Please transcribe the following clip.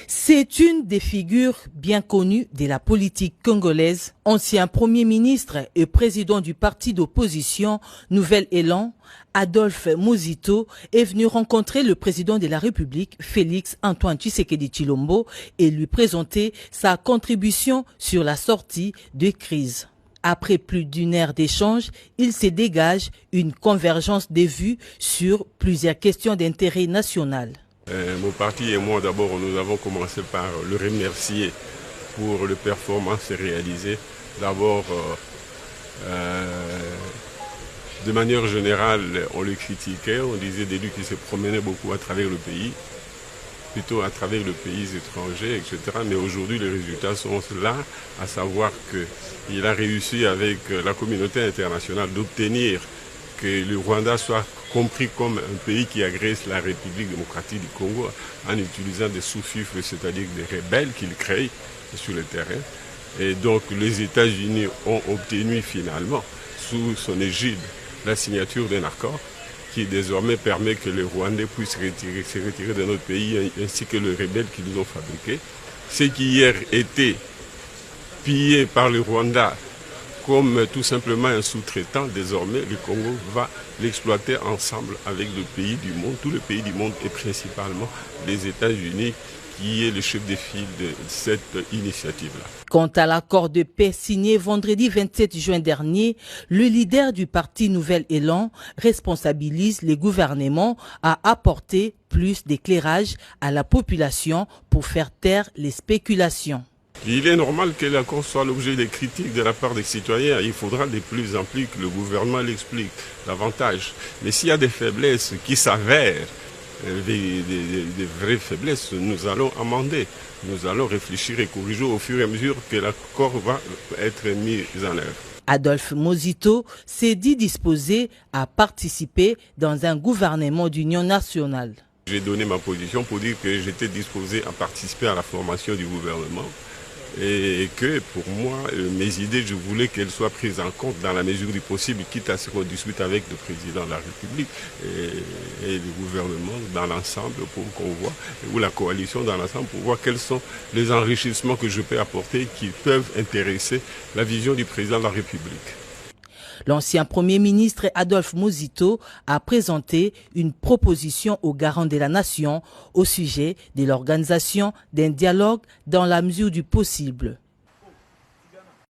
C'est une des figures bien connues de la politique congolaise. Ancien Premier ministre et président du parti d'opposition Nouvel Élan, Adolphe Muzito est venu rencontrer le président de la République, Félix Antoine Tshisekedi Tshilombo, et lui présenter sa contribution sur la sortie de crise. Après plus d'une heure d'échange, il se dégage une convergence des vues sur plusieurs questions d'intérêt national. Mon parti et moi, d'abord, nous avons commencé par le remercier pour les performances réalisées. D'abord, de manière générale, on le critiquait, on disait de lui qu'il se promenait beaucoup à travers le pays, plutôt à travers les pays étrangers, etc. Mais aujourd'hui, les résultats sont là, à savoir qu'il a réussi avec la communauté internationale d'obtenir que le Rwanda soit compris comme un pays qui agresse la République démocratique du Congo en utilisant des sous-fifres, c'est-à-dire des rebelles qu'il crée sur le terrain. Et donc les États-Unis ont obtenu finalement, sous son égide, la signature d'un accord qui désormais permet que les Rwandais puissent se retirer de notre pays ainsi que les rebelles qui nous ont fabriqués. Ce qui hier était pillé par le Rwanda comme tout simplement un sous-traitant, désormais le Congo va l'exploiter ensemble avec le pays du monde, tous les pays du monde et principalement les États-Unis qui est le chef de file de cette initiative-là. Quant à l'accord de paix signé vendredi 27 juin dernier, le leader du parti Nouvel Élan responsabilise les gouvernements à apporter plus d'éclairage à la population pour faire taire les spéculations. Il est normal que l'accord soit l'objet des critiques de la part des citoyens. Il faudra de plus en plus que le gouvernement l'explique davantage. Mais s'il y a des faiblesses qui s'avèrent, des vraies faiblesses, nous allons amender. Nous allons réfléchir et corriger au fur et à mesure que l'accord va être mis en œuvre. Adolphe Muzito s'est dit disposé à participer dans un gouvernement d'union nationale. J'ai donné ma position pour dire que j'étais disposé à participer à la formation du gouvernement et que pour moi, mes idées, je voulais qu'elles soient prises en compte dans la mesure du possible, quitte à ce qu'on discute avec le président de la République et le gouvernement dans l'ensemble pour qu'on voit, ou la coalition dans l'ensemble pour voir quels sont les enrichissements que je peux apporter qui peuvent intéresser la vision du président de la République. L'ancien Premier ministre Adolphe Muzito a présenté une proposition aux garants de la nation au sujet de l'organisation d'un dialogue dans la mesure du possible.